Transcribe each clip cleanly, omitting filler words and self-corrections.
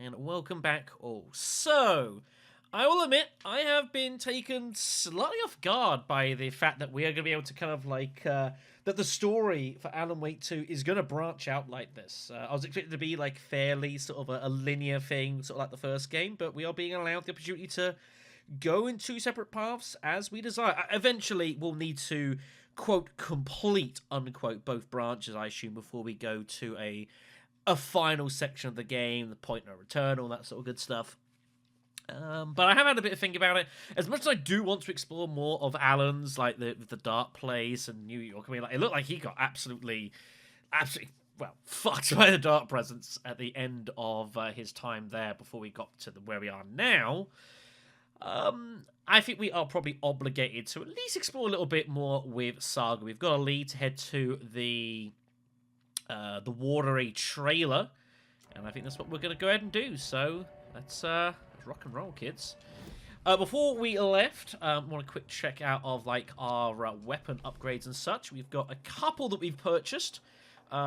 And welcome back all. So, I will admit, I have been taken slightly off guard by the fact that we are going to be able to kind of like, that the story for Alan Wake 2 is going to branch out like this. I was expecting it to be like fairly sort of a linear thing, sort of like the first game, but we are being allowed the opportunity to go in two separate paths as we desire. Eventually, we'll need to, quote, complete, unquote, both branches, I assume, before we go to a final section of the game, the point no return, all that sort of good stuff. But I have had a bit of think about it. As much as I do want to explore more of Alan's, like the Dark Place and New York, I mean, like, it looked like he got absolutely, well, fucked by the Dark Presence at the end of his time there before we got to where we are now. I think we are probably obligated to at least explore a little bit more with Saga. We've got a lead to head to the Watery trailer, and I think that's what we're going to go ahead and do. So let's rock and roll, kids. Before we left, I want a quick check out of like our weapon upgrades and such. We've got a couple that we've purchased.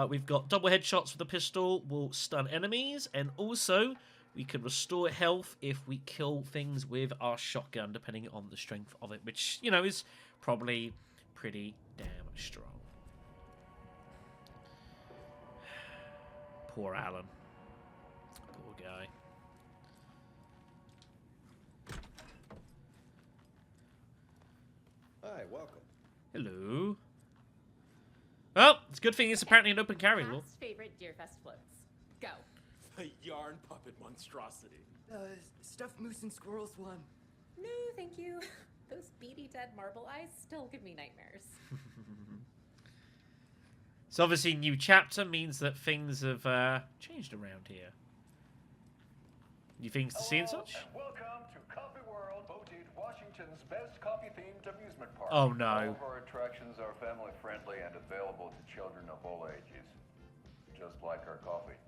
We've got double headshots with the pistol, will stun enemies, and also we can restore health if we kill things with our shotgun, depending on the strength of it, which, you know, is probably pretty damn strong. Poor Alan. Poor guy. Hi, welcome. Hello. Well, it's a good thing it's apparently an open carry law. Past favorite Deerfest floats. Go. The yarn puppet monstrosity. Stuffed moose and squirrels one. No, thank you. Those beady dead marble eyes still give me nightmares. So obviously, new chapter means that things have changed around here. New things to see and such? And welcome to Coffee World, voted Washington's best coffee-themed amusement park. Oh, no. All of our attractions are family-friendly and available to children of all ages. Just like our coffee.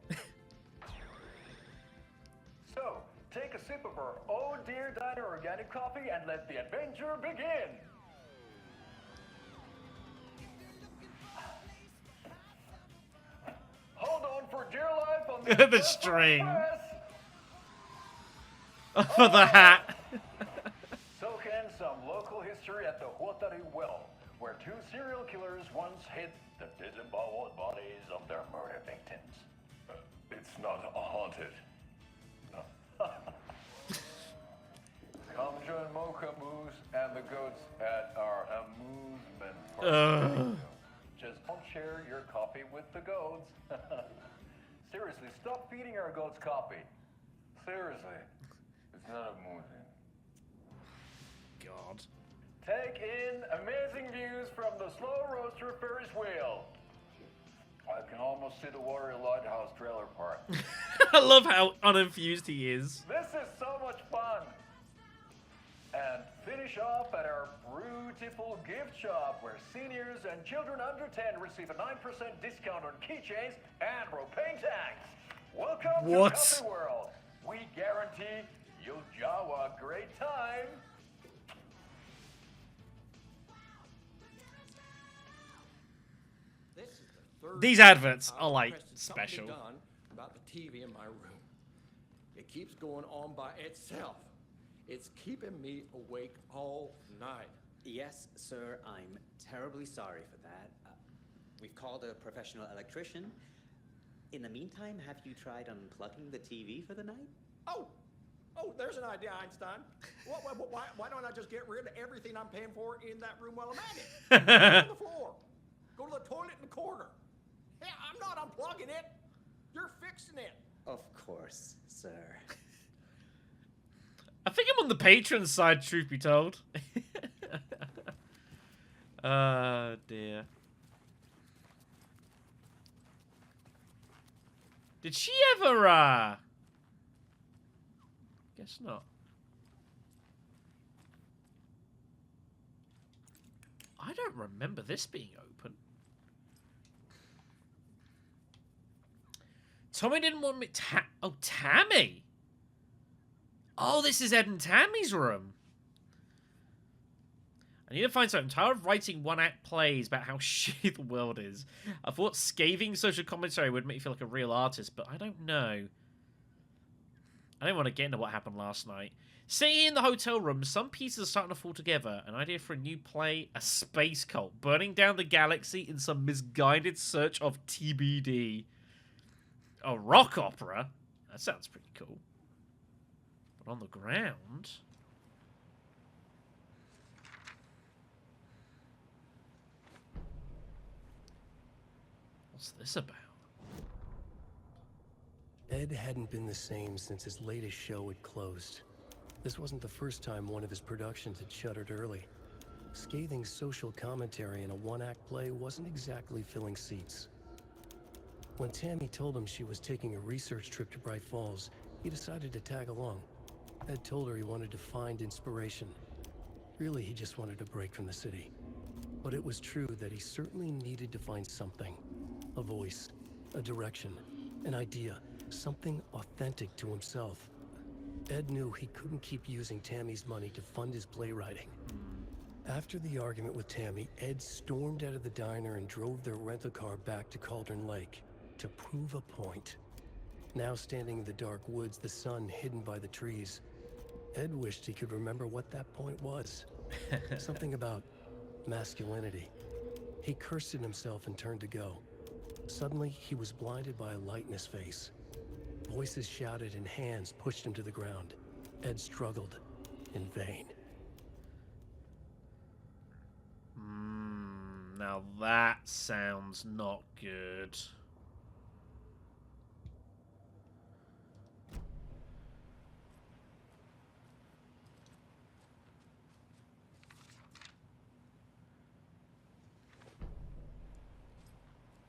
So, take a sip of our Oh Dear Diner organic coffee and let the adventure begin! Hold on for dear life on the The string. For the hat. Soak in some local history at the Watery well, where two serial killers once hid the disemboweled bodies of their murder victims. It's not haunted. No. Come join Mocha Moose and the goats at our amusement park. Just don't share your coffee with the goats. Seriously, stop feeding our goats coffee. Seriously, it's not amusing. God. Take in amazing views from the slow roaster Ferris wheel. I can almost see the Watery Lighthouse trailer park. I love how unenthused he is. This is so much fun. And finish off at our beautiful gift shop where seniors and children under 10 receive a 9% discount on keychains and propane tanks. Welcome to Coffee World. We guarantee you'll have a great time. This is the third These adverts time are I've like requested something special. done about the TV in my room. It keeps going on by itself. It's keeping me awake all night. Yes, sir, I'm terribly sorry for that. We've called a professional electrician. In the meantime, have you tried unplugging the TV for the night? Oh, there's an idea, Einstein. Why don't I just get rid of everything I'm paying for in that room while I'm at it? Put it on the floor. Go to the toilet in the corner. Hey, I'm not unplugging it. You're fixing it. Of course, sir. I think I'm on the patron side, truth be told. Oh, dear. Did she ever, Guess not. I don't remember this being open. Tommy didn't want me... Oh, Tammy! Oh, this is Ed and Tammy's room. I need to find something. I'm tired of writing one-act plays about how shitty the world is. I thought scathing social commentary would make you feel like a real artist, but I don't know. I don't want to get into what happened last night. Sitting in the hotel room, some pieces are starting to fall together. An idea for a new play, a space cult, burning down the galaxy in some misguided search of TBD. A rock opera? That sounds pretty cool. But on the ground... What's this about? Ed hadn't been the same since his latest show had closed. This wasn't the first time one of his productions had shuttered early. Scathing social commentary in a one-act play wasn't exactly filling seats. When Tammy told him she was taking a research trip to Bright Falls, he decided to tag along. Ed told her he wanted to find inspiration. Really, he just wanted a break from the city. But it was true that he certainly needed to find something. A voice, a direction, an idea, something authentic to himself. Ed knew he couldn't keep using Tammy's money to fund his playwriting. After the argument with Tammy, Ed stormed out of the diner and drove their rental car back to Cauldron Lake to prove a point. Now standing in the dark woods, the sun hidden by the trees, Ed wished he could remember what that point was. Something about masculinity. He cursed at himself and turned to go. Suddenly, he was blinded by a light in his face. Voices shouted and hands pushed him to the ground. Ed struggled in vain. Now that sounds not good.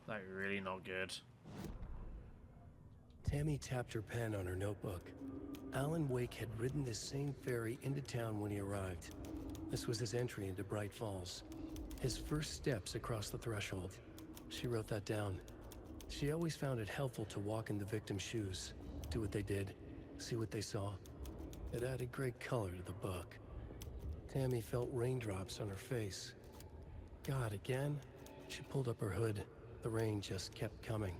That's really not good. Tammy tapped her pen on her notebook. Alan Wake had ridden this same ferry into town when he arrived. This was his entry into Bright Falls. His first steps across the threshold. She wrote that down. She always found it helpful to walk in the victim's shoes, do what they did, see what they saw. It added great color to the book. Tammy felt raindrops on her face. God, again? She pulled up her hood. The rain just kept coming.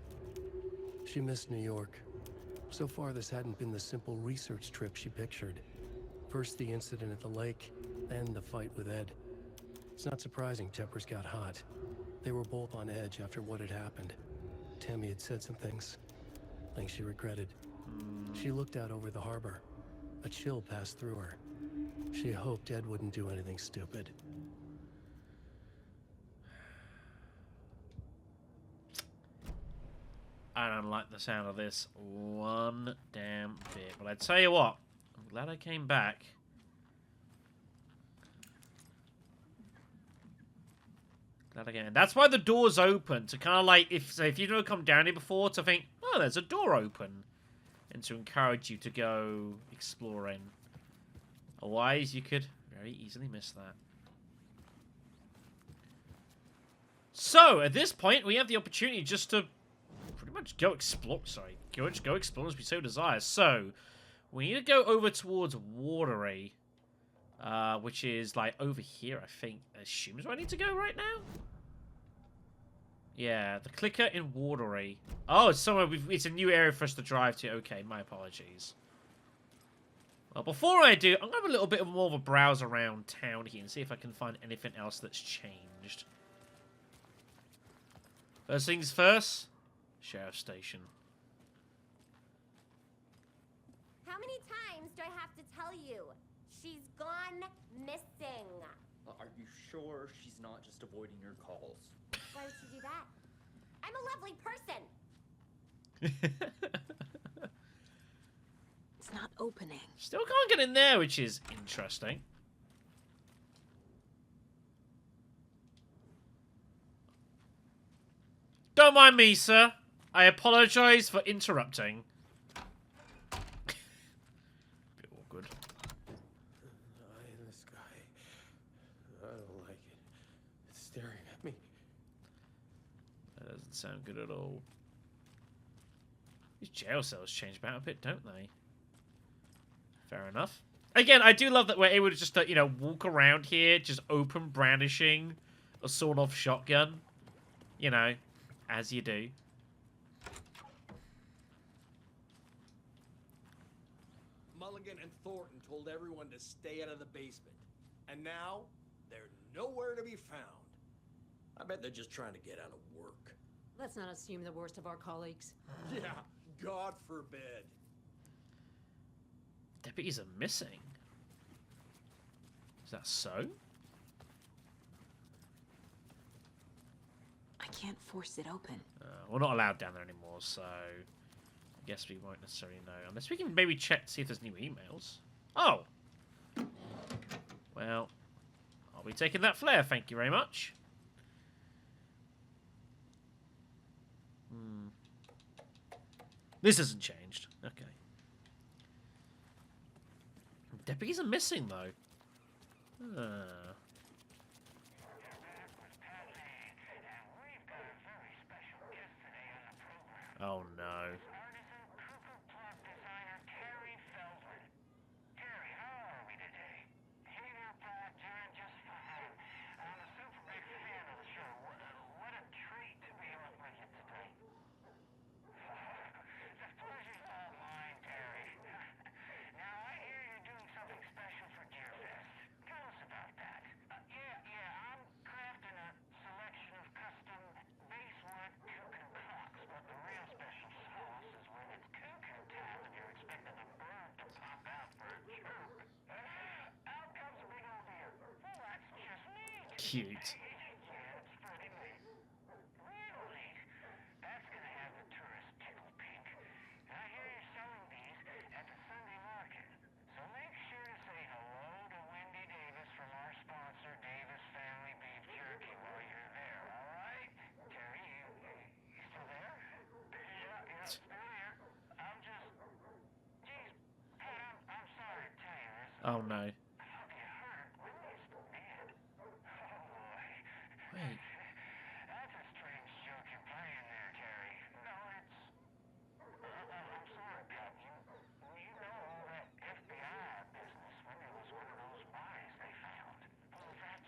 She missed New York. So far, this hadn't been the simple research trip she pictured. First the incident at the lake, then the fight with Ed. It's not surprising tempers got hot. They were both on edge after what had happened. Tammy had said some things she regretted. She looked out over the harbor. A chill passed through her. She hoped Ed wouldn't do anything stupid. I don't like the sound of this one damn bit. But I tell you what, I'm glad I came back. Glad again. That's why the door's open, to kind of like, if you've never come down here before, to think, oh, there's a door open. And to encourage you to go exploring. Otherwise, you could very easily miss that. So, at this point, we have the opportunity just to pretty much go explore. Sorry, go explore as we so desire. So, we need to go over towards Watery, which is like over here. I think. Assumes where I need to go right now. Yeah, the clicker in Watery. Oh, it's somewhere. It's a new area for us to drive to. Okay, my apologies. Well, before I do, I'm gonna have a little bit more of a browse around town here and see if I can find anything else that's changed. First things first, Sheriff's Station. How many times do I have to tell you? She's gone missing. Are you sure she's not just avoiding your calls? Why would she do that? I'm a lovely person. It's not opening. Still can't get in there, which is interesting. Don't mind me, sir. I apologize for interrupting. Bit awkward. This guy. I don't like it. It's staring at me. That doesn't sound good at all. These jail cells change about a bit, don't they? Fair enough. Again, I do love that we're able to just, you know, walk around here, just open brandishing a sawed-off shotgun. You know, as you do. Mulligan and Thornton told everyone to stay out of the basement. And now, they're nowhere to be found. I bet they're just trying to get out of work. Let's not assume the worst of our colleagues. Yeah, God forbid. Deputies are missing. Is that so? I can't force it open. We're not allowed down there anymore, so I guess we won't necessarily know. Unless we can maybe check to see if there's new emails. Oh! Well, I'll be taking that flare, thank you very much. This hasn't changed. Okay. Deputies are missing, though. Oh, no. Cute. Oh no. Wait. That's a strange joke you're playing there, Terry. No, it's... I'm sorry, Pat. You know all that FBI business. Wendy was one of those spies they found. Oh, that's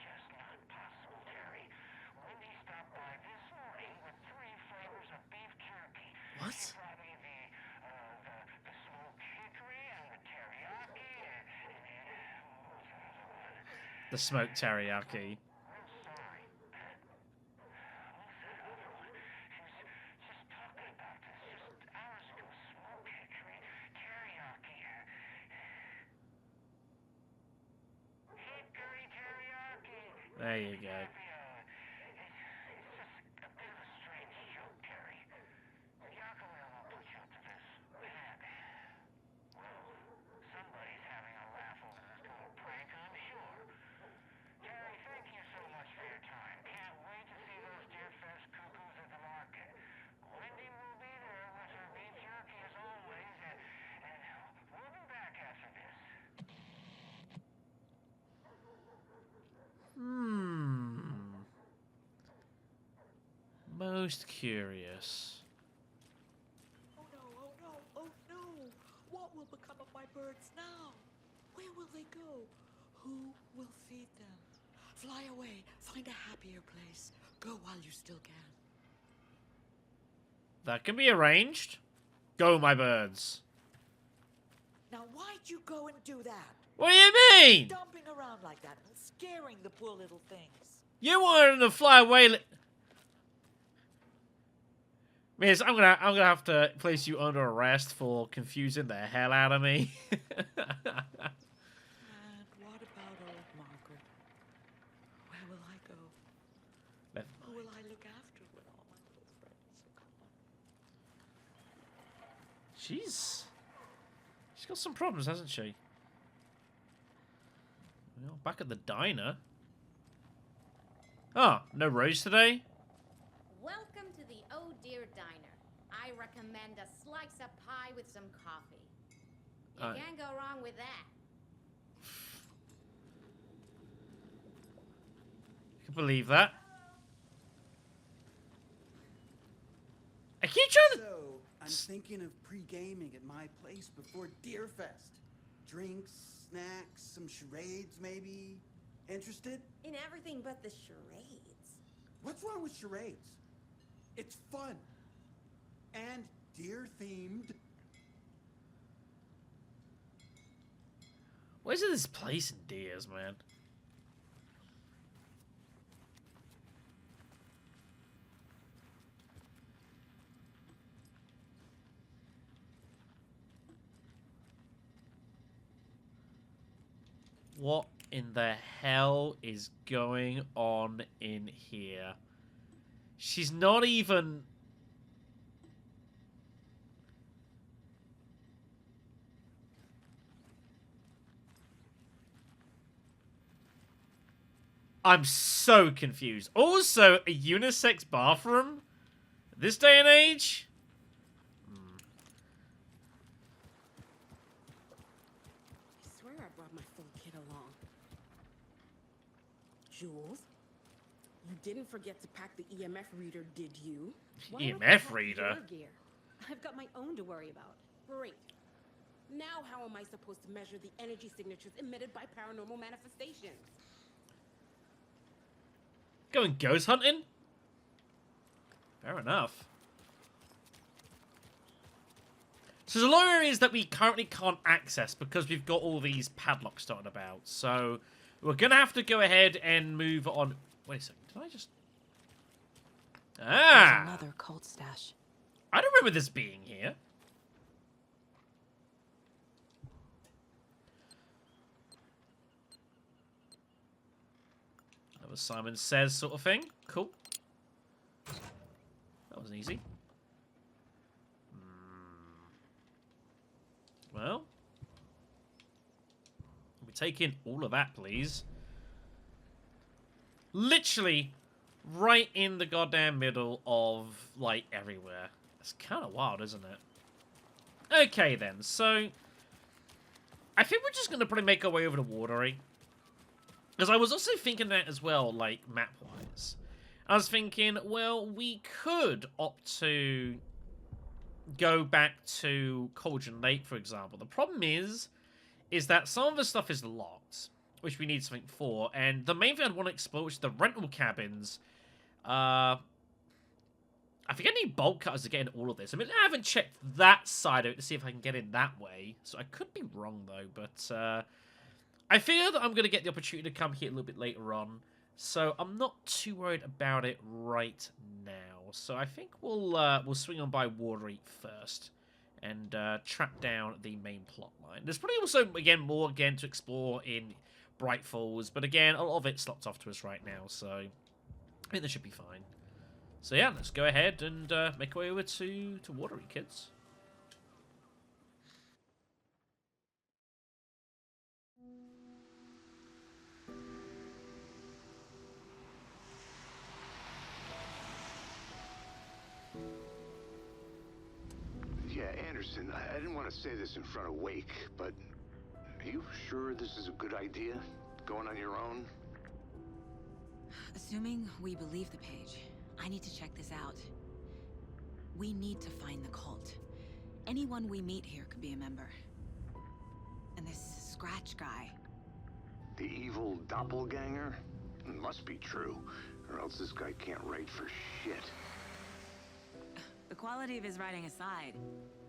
just not possible, Terry. Wendy stopped by this morning with 3 flavors of beef jerky. What? She brought me the smoked hickory and the teriyaki and The smoked teriyaki. There you go. Most curious. Oh no, oh no, oh no! What will become of my birds now? Where will they go? Who will feed them? Fly away, find a happier place. Go while you still can. That can be arranged. Go, my birds. Now why'd you go and do that? What do you mean? Stomping around like that and scaring the poor little things. You wanted them to fly away. Miss, I'm gonna have to place you under arrest for confusing the hell out of me. And what about old Margaret? Where will I go? Who will I look after when all my little friends are gone? She's got some problems, hasn't she? Well, back at the diner. Oh, no Rose today? Welcome to the Oh Dear Diner. I recommend a slice of pie with some coffee. You can't go wrong with that. I can believe that. I keep trying to... So, I'm thinking of pre-gaming at my place before Deerfest. Drinks, snacks, some charades maybe. Interested? In everything but the charades. What's wrong with charades? It's fun. And deer-themed. Where's this place in Diaz, man? What in the hell is going on in here? She's not even... I'm so confused. Also, a unisex bathroom? This day and age? I swear I brought my full kit along. Jules, you didn't forget to pack the EMF reader, did you? Why would I EMF pack reader? your gear? I've got my own to worry about. Great. Now how am I supposed to measure the energy signatures emitted by paranormal manifestations? Going ghost hunting? Fair enough. So there's a lot of areas that we currently can't access because we've got all these padlocks dotted about. So we're going to have to go ahead and move on. Wait a second. Did I just... Ah! There's another cult stash. I don't remember this being here. That was Simon Says sort of thing. Cool. That was easy. Well, we're taking all of that, please. Literally right in the goddamn middle of, like, everywhere. It's kind of wild, isn't it? Okay, then. So, I think we're just going to probably make our way over to Watery. Because I was also thinking that as well, like, map-wise. I was thinking, well, we could opt to go back to Cauldron Lake, for example. The problem is that some of the stuff is locked, which we need something for. And the main thing I'd want to explore, which is the rental cabins. I think I need bolt cutters to get in all of this. I mean, I haven't checked that side of it to see if I can get in that way. So I could be wrong, though. But I figure that I'm going to get the opportunity to come here a little bit later on. So I'm not too worried about it right now. So I think we'll swing on by Watery first and track down the main plot line. There's probably also, again, more to explore in Bright Falls. But again, a lot of it's locked off to us right now. So I think that should be fine. So yeah, let's go ahead and make our way over to Watery, kids. Yeah, Anderson, I didn't want to say this in front of Wake, but are you sure this is a good idea? Going on your own? Assuming we believe the page, I need to check this out. We need to find the cult. Anyone we meet here could be a member. And this Scratch guy. The evil doppelganger? It must be true, or else this guy can't write for shit. The quality of his writing aside,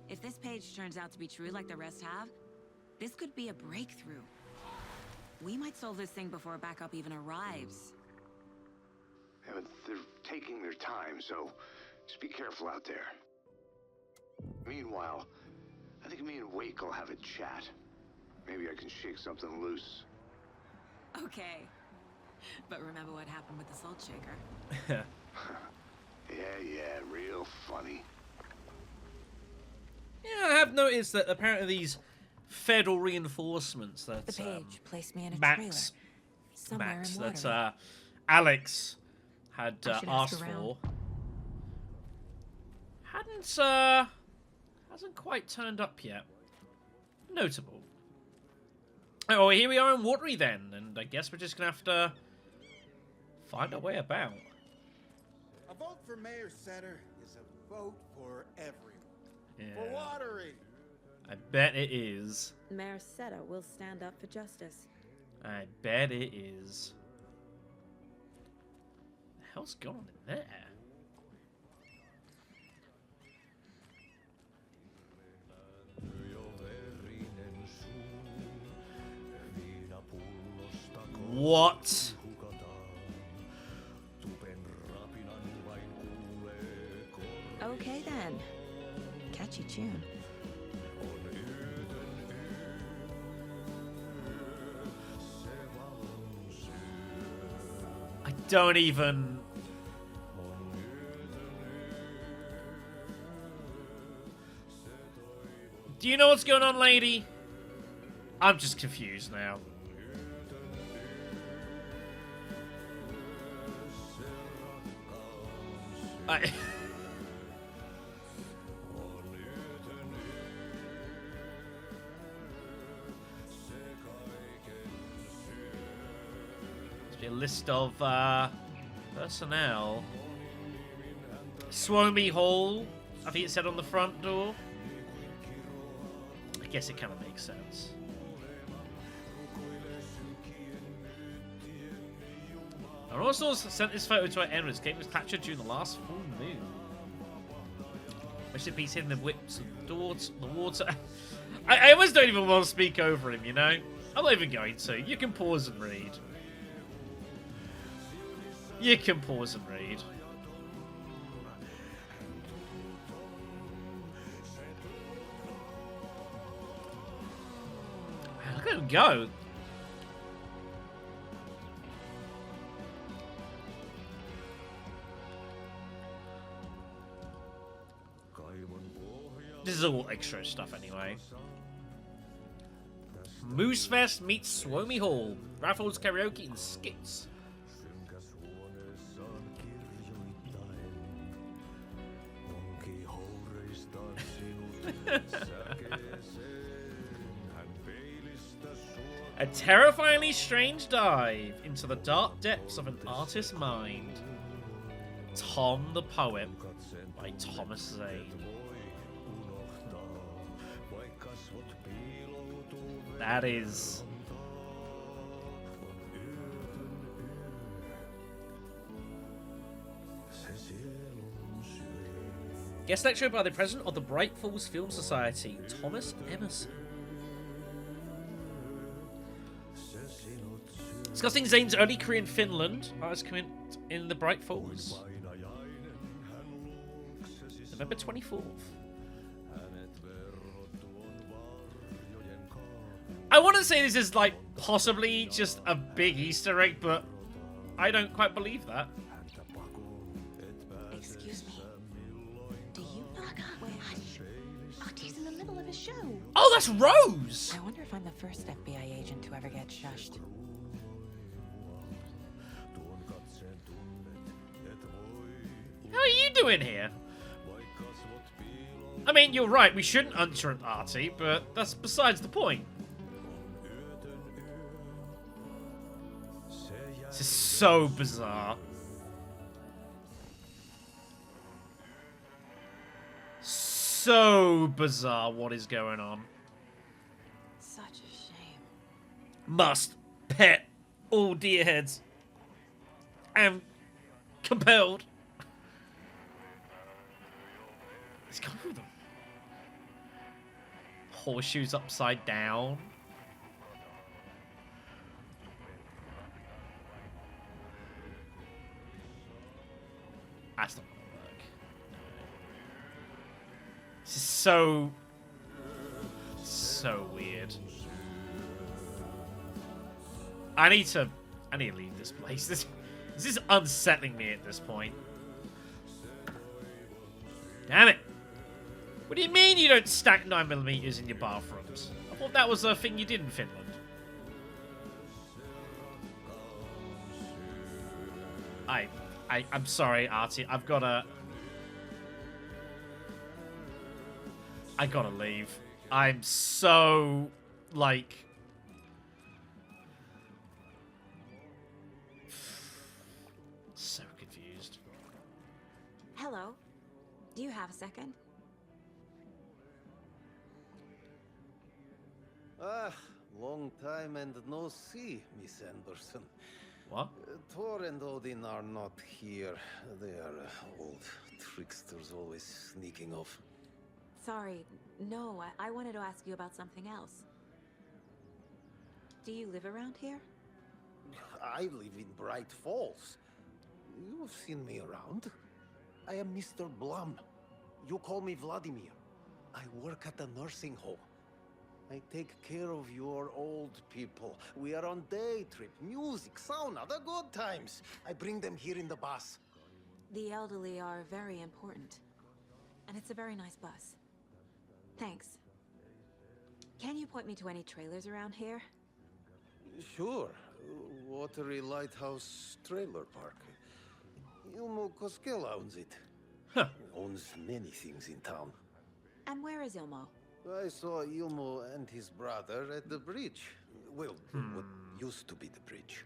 if this page turns out to be true like the rest have, this could be a breakthrough. We might solve this thing before backup even arrives. Yeah, but they're taking their time, so just be careful out there. Meanwhile, I think me and Wake will have a chat. Maybe I can shake something loose. Okay. But remember what happened with the salt shaker. Yeah, real funny. Yeah, I have noticed that apparently these federal reinforcements that The page placed me in a Max, trailer. Somewhere in Watery. that Alex had I should asked ask for, around. hasn't quite turned up yet. Notable. Oh, here we are in Watery then, and I guess we're just gonna have to find our way about. A vote for Mayor Setter is a vote for everyone. Yeah. For Watery. I bet it is. Mayor Seta will stand up for justice. I bet it is. What the hell's going on in there? What? Okay then. Catchy tune. I don't even... Do you know what's going on, lady? I'm just confused now. Must be a list of personnel. Swomey Hall, I think it said on the front door. I guess it kind of makes sense. And also sent this photo to our enemies. Game was captured during the last full moon. Rest in peace, hitting the whips and doors, the water. I almost don't even want to speak over him, you know? I'm not even going to. You can pause and read. You can pause and read. Look at him go. This is all extra stuff anyway. Moosefest meets Swomey Hall. Raffles, karaoke, and skits. A terrifyingly strange dive into the dark depths of an artist's mind. Tom the Poet by Thomas Zane. That is... Guest lecture by the president of the Bright Falls Film Society, Thomas Emerson. Discussing Zane's early career in Finland. Artist coming in the Bright Falls. November 24th. I want to say this is like possibly just a big Easter egg, but I don't quite believe that. Excuse me. Do you know? Wait, hush. Ahti's in the middle of a show. Oh, that's Rose! I wonder if I'm the first FBI agent to ever get shushed. How are you doing here? I mean, you're right, we shouldn't unsure Ahti, but that's besides the point. This is so bizarre. So bizarre what is going on. Such a shame. Must pet all deer heads. Am compelled. Let's go with them. Horseshoes upside down. That's not gonna work. This is so weird. I need to leave this place. This is unsettling me at this point. Damn it! What do you mean you don't stack 9mm in your bathrooms? I thought that was a thing you did in Finland. I'm sorry, Ahti. I gotta leave. I'm so, like... so confused. Hello. Do you have a second? Ah, long time and no see, Miss Anderson. What? Thor and Odin are not here. They are old tricksters, always sneaking off. Sorry. No, I wanted to ask you about something else. Do you live around here? I live in Bright Falls. You've seen me around. I am Mr. Blum. You call me Vladimir. I work at the nursing home. I take care of your old people. We are on day trip, music, sauna, the good times. I bring them here in the bus. The elderly are very important. And it's a very nice bus. Thanks. Can you point me to any trailers around here? Sure. Watery Lighthouse Trailer Park. Ilmo owns it. Huh. Owns many things in town. And where is Ilmo? I saw Ilmo and his brother at the bridge. Well, what used to be the bridge.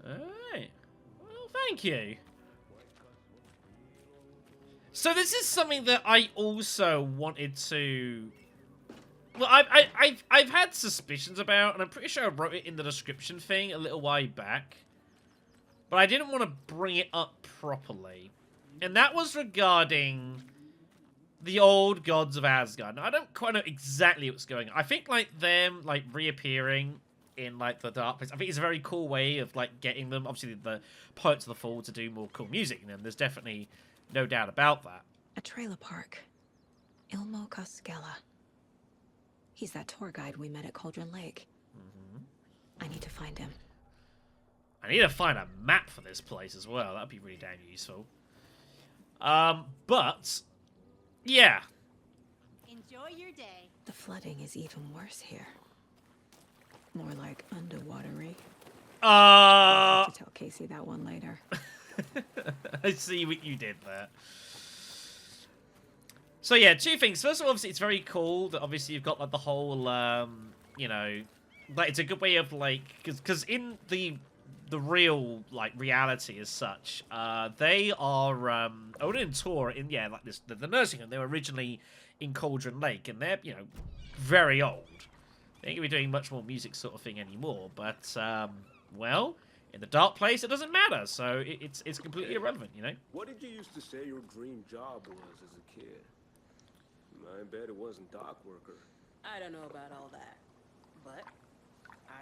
Alright. Well, thank you. So this is something that I also wanted to... Well, I've had suspicions about, and I'm pretty sure I wrote it in the description thing a little while back. But I didn't want to bring it up properly. And that was regarding the old gods of Asgard. Now, I don't quite know exactly what's going on. I think, like, them, like, reappearing in, like, the Dark Place, I think it's a very cool way of, like, getting them, obviously, the Poets of the Fall to do more cool music. And there's definitely no doubt about that. A trailer park. Ilmo Koskela. He's that tour guide we met at Cauldron Lake. I need to find him. I need to find a map for this place as well. That'd be really damn useful. But yeah. Enjoy your day. The flooding is even worse here. More like underwatery. I'll have to tell Casey that one later. I see what you did there. So yeah, two things. First of all, obviously, it's very cool that obviously you've got like the whole, you know, like it's a good way of like, because in the real like reality as such, they are Odin and Tor in like this the nursing home. They were originally in Cauldron Lake, and they're very old. They ain't gonna be doing much more music sort of thing anymore. But well, in the Dark Place, it doesn't matter. So it's completely irrelevant, you know. What did you used to say your dream job was as a kid? I bet it wasn't dock worker. I don't know about all that, but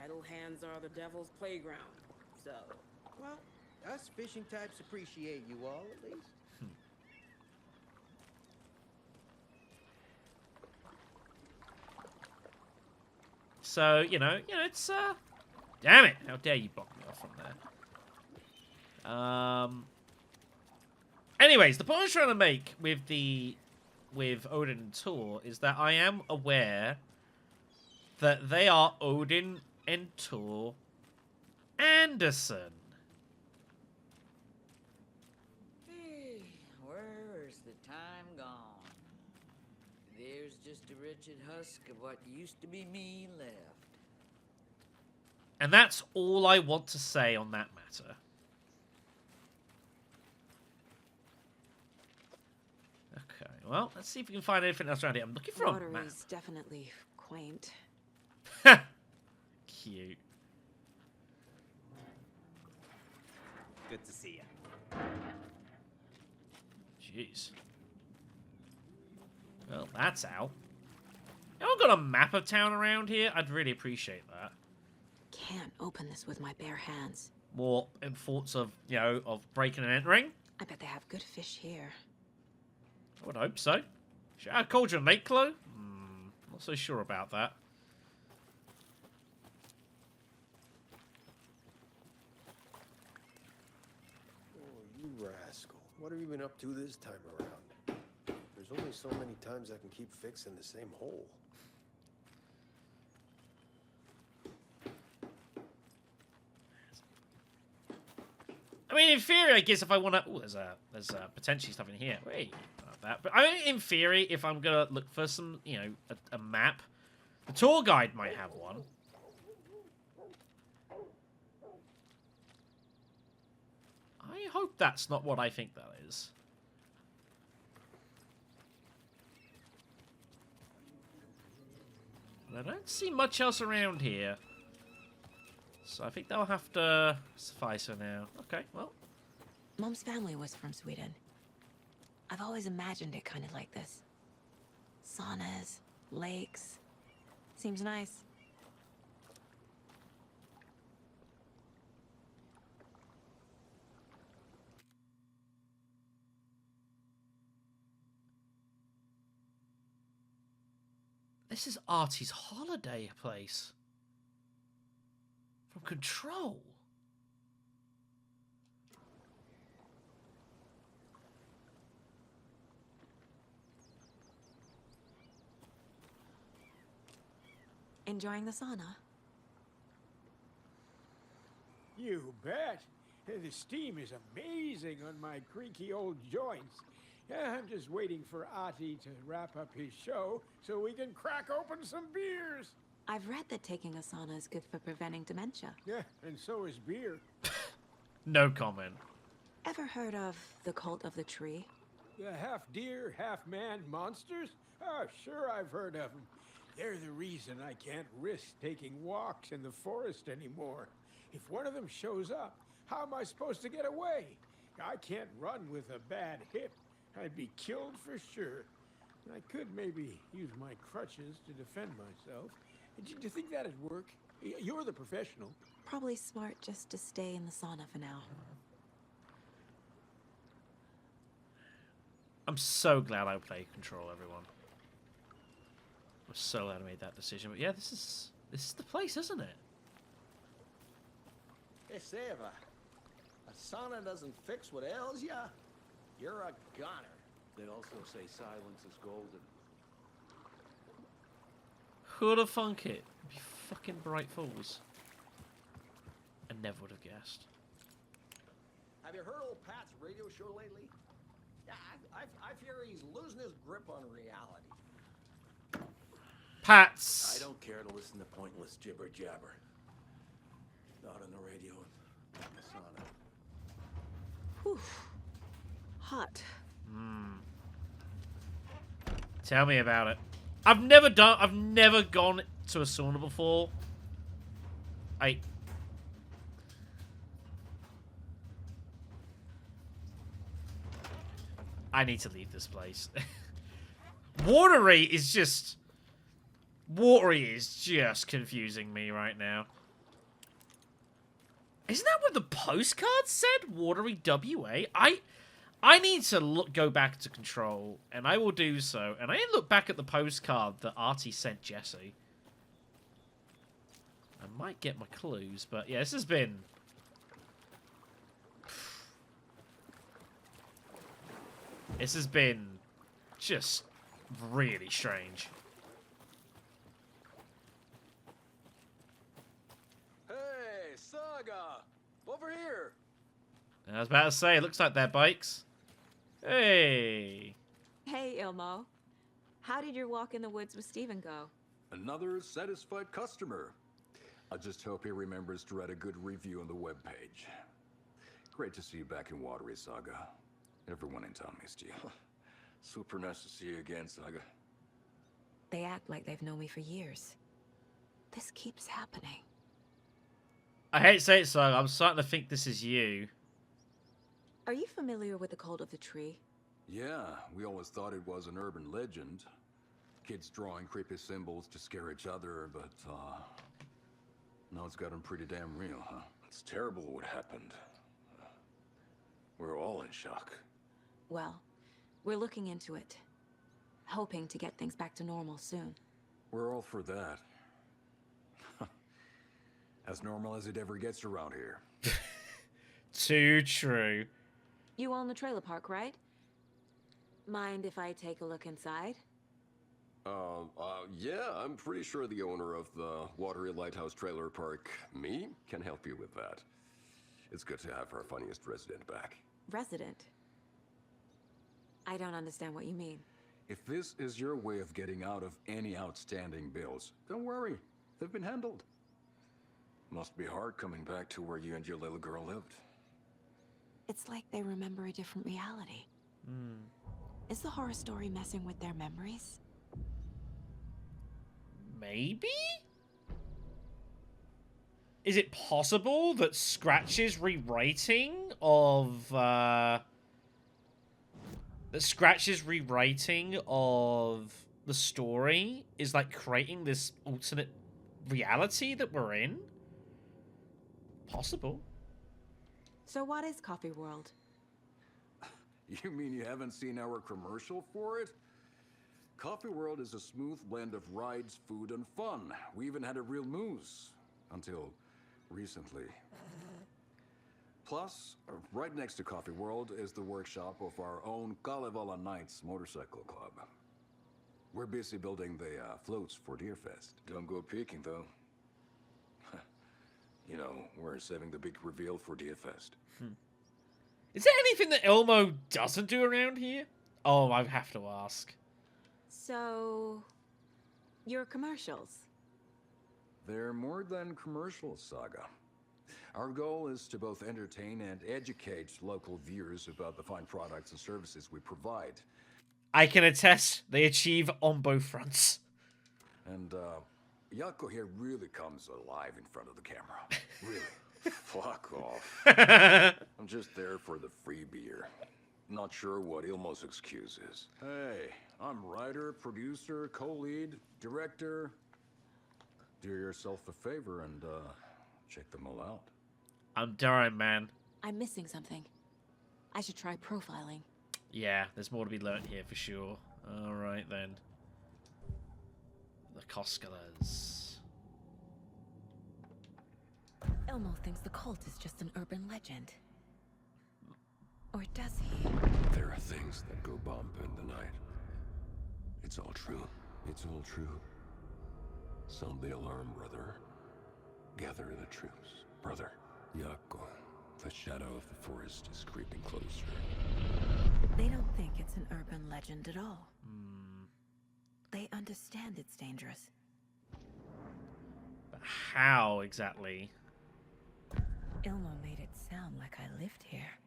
idle hands are the devil's playground. So, well, us fishing types appreciate you all, at least. So, you know, it's, damn it! How dare you block me off from there. Anyways, the point I was trying to make with Odin and Tor is that I am aware that they are Odin and Tor Anderson. Hey, where's the time gone? There's just a wretched husk of what used to be me left. And that's all I want to say on that matter. Okay, well, let's see if we can find anything else around here. I'm looking for a map. Watery is definitely quaint. Cute. Good to see you. Jeez. Well, that's out. Y'all got a map of town around here? I'd really appreciate that. Can't open this with my bare hands. More in thoughts of, of breaking and entering? I bet they have good fish here. I would hope so. Should I have Cauldron Lake Clo? Not so sure about that. Oh, you rascal. What have you been up to this time around? There's only so many times I can keep fixing the same hole. I mean, in theory, I guess if I want to... Oh, there's potentially stuff in here. Wait, about that. But I mean, in theory, if I'm going to look for some, a map, the tour guide might have one. I hope that's not what I think that is. But I don't see much else around here. So I think that'll have to suffice for now. Okay, well. Mom's family was from Sweden. I've always imagined it kind of like this. Saunas, lakes. Seems nice. This is Artie's holiday place. From Control. Enjoying the sauna? You bet. The steam is amazing on my creaky old joints. I'm just waiting for Ahti to wrap up his show so we can crack open some beers. I've read that taking a sauna is good for preventing dementia. Yeah, and so is beer. No comment. Ever heard of the cult of the tree? The half deer, half man monsters? Oh, sure I've heard of them. They're the reason I can't risk taking walks in the forest anymore. If one of them shows up, how am I supposed to get away? I can't run with a bad hip. I'd be killed for sure. I could maybe use my crutches to defend myself. Do you think that'd work? You're the professional. Probably smart just to stay in the sauna for now. I'm so glad I played Control, everyone. I'm so glad I made that decision. But yeah, this is the place, isn't it? They say if a sauna doesn't fix what ails ya, you're a goner. They also say silence is golden. Who'd have thunk it? You fucking bright fools. I never would have guessed. Have you heard old Pat's radio show lately? Yeah, I fear he's losing his grip on reality. Pats! I don't care to listen to pointless jibber jabber. Not on the radio, not in the sauna. Whew. Hot. Tell me about it. I've never gone to a sauna before. I need to leave this place. Watery is just confusing me right now. Isn't that what the postcard said? Watery WA? I need to go back to Control, and I will do so. And I didn't look back at the postcard that Ahti sent Jesse. I might get my clues, but yeah, this has been... This has been just really strange. Hey, Saga! Over here! I was about to say, it looks like they're bikes. Hey! Hey, Ilmo. How did your walk in the woods with Steven go? Another satisfied customer. I just hope he remembers to write a good review on the webpage. Great to see you back in Watery, Saga. Everyone in town missed you. Super nice to see you again, Saga. They act like they've known me for years. This keeps happening. I hate to say it, Saga. I'm starting to think this is you. Are you familiar with the cult of the tree? Yeah, we always thought it was an urban legend. Kids drawing creepy symbols to scare each other, but, now it's gotten pretty damn real, huh? It's terrible what happened. We're all in shock. Well, we're looking into it. Hoping to get things back to normal soon. We're all for that. As normal as it ever gets around here. Too true. You own the trailer park, right? Mind if I take a look inside? Yeah, I'm pretty sure the owner of the Watery Lighthouse Trailer Park, me, can help you with that. It's good to have our funniest resident back. Resident? I don't understand what you mean. If this is your way of getting out of any outstanding bills, don't worry. They've been handled. Must be hard coming back to where you and your little girl lived. It's like they remember a different reality. Is the horror story messing with their memories? Maybe? Is it possible that Scratch's rewriting of the story is like creating this alternate reality that we're in? Possible. So what is Coffee World? You mean you haven't seen our commercial for it? Coffee World is a smooth blend of rides, food, and fun. We even had a real moose. Until recently. Plus, right next to Coffee World is the workshop of our own Kalevala Knights Motorcycle Club. We're busy building the floats for Deerfest. Don't go peeking, though. You know, we're saving the big reveal for Deerfest. Is there anything that Ilmo doesn't do around here? Oh, I have to ask. So, your commercials. They're more than commercials, Saga. Our goal is to both entertain and educate local viewers about the fine products and services we provide. I can attest they achieve on both fronts. And, Jaakko here really comes alive in front of the camera. Really. Fuck off. I'm just there for the free beer. Not sure what Ilmo's excuse is. Hey, I'm writer, producer, co-lead, director. Do yourself a favor and, check them all out. I'm dying, man. I'm missing something. I should try profiling. Yeah, there's more to be learnt here for sure. Alright then. The Koskalas. Ilmo thinks the cult is just an urban legend. Or does he? There are things that go bump in the night. It's all true. It's all true. Sound the alarm, brother. Gather the troops, brother. Jaakko, the shadow of the forest is creeping closer. They don't think it's an urban legend at all. They understand it's dangerous. But how exactly? Ilmo made it sound like I lived here.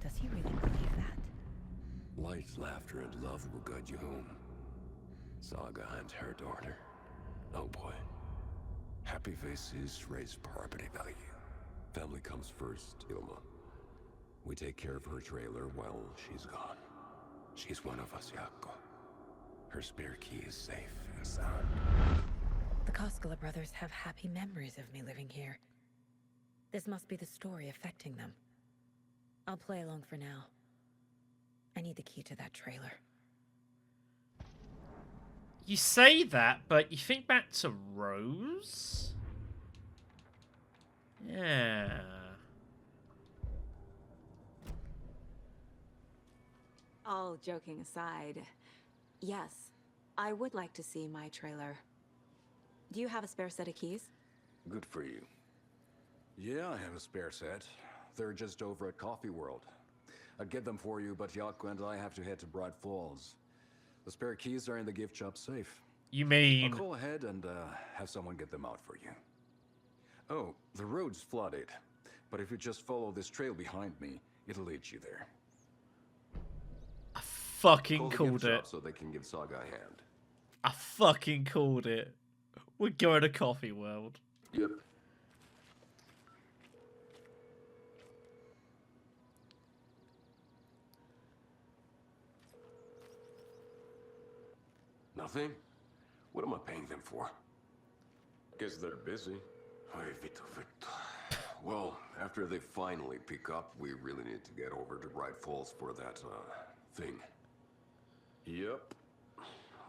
Does he really believe that? Light, laughter, and love will guide you home. Saga and her daughter. Oh boy. Happy faces raise property value. Family comes first, Ilmo. We take care of her trailer while she's gone. She's one of us, Jaakko. Her spare key is safe and sound. The Koskela brothers have happy memories of me living here. This must be the story affecting them. I'll play along for now. I need the key to that trailer. You say that, but you think back to Rose? Yeah. All joking aside, yes, I would like to see my trailer. Do you have a spare set of keys? Good for you. Yeah, I have a spare set. They're just over at Coffee World. I'd get them for you, but Jaakko and I have to head to Bright Falls. The spare keys are in the gift shop safe. You mean... I'll call ahead and have someone get them out for you. Oh, the road's flooded. But if you just follow this trail behind me, it'll lead you there. I fucking Call the called gift it. shop so they can give Saga a hand. I fucking called it. We're going to Coffee World. Yep. Nothing? What am I paying them for? Guess they're busy. Well, after they finally pick up, we really need to get over to Bright Falls for that, thing. Yep.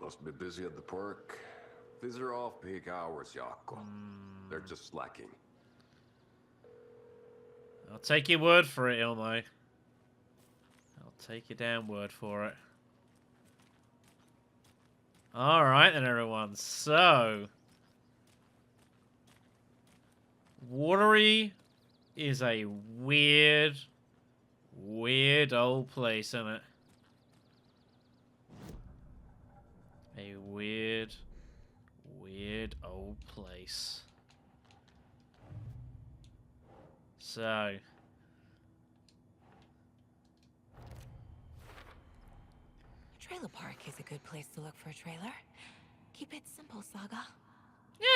Must be busy at the park. These are off-peak hours, Jaakko. They're just slacking. I'll take your word for it, Ilmo. I'll take your damn word for it. Alright then, everyone. So... Watery is a weird, weird old place, isn't it? A weird, weird old place. So... Trailer park is a good place to look for a trailer. Keep it simple, Saga.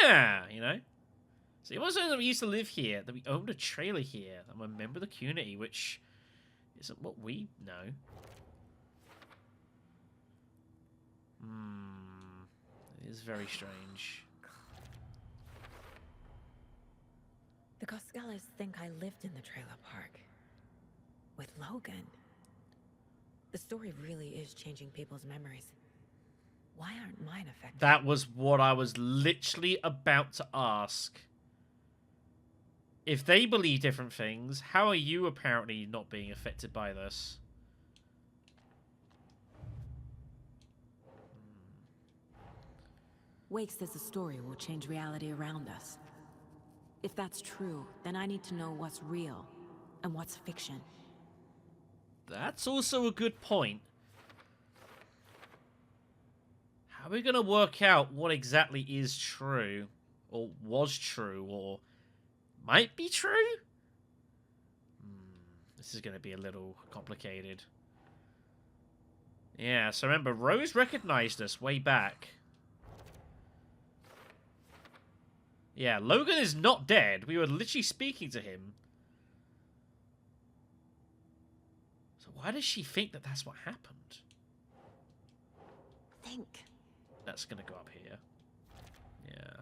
Yeah, you know. So it wasn't that we used to live here, that we owned a trailer here. I'm a member of the community, which isn't what we know. It is very strange. The Koskelas think I lived in the trailer park. With Logan. The story really is changing people's memories. Why aren't mine affected? That was what I was literally about to ask. If they believe different things, how are you apparently not being affected by this? Wake says the story will change reality around us. If that's true, then I need to know what's real and what's fiction. That's also a good point. How are we going to work out what exactly is true, or was true, or might be true? This is going to be a little complicated. Yeah, so remember, Rose recognized us way back. Yeah, Logan is not dead. We were literally speaking to him. So why does she think that that's what happened? Think. That's going to go up here. Yeah.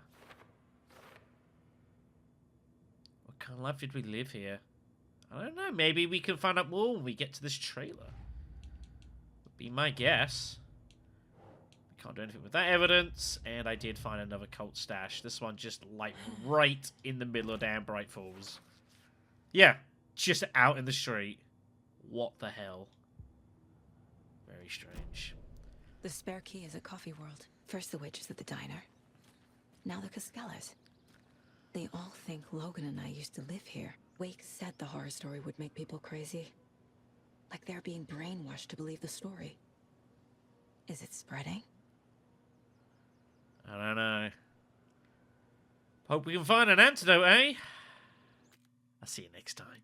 What kind of life did we live here? I don't know. Maybe we can find out more when we get to this trailer. Would be my guess. We can't do anything with that evidence. And I did find another cult stash. This one just like right in the middle of damn Bright Falls. Yeah. Just out in the street. What the hell? Very strange. The spare key is at Coffee World. First the witches at the diner. Now the Cascallas. They all think Logan and I used to live here. Wake said the horror story would make people crazy. Like they're being brainwashed to believe the story. Is it spreading? I don't know. Hope we can find an antidote, eh? I'll see you next time.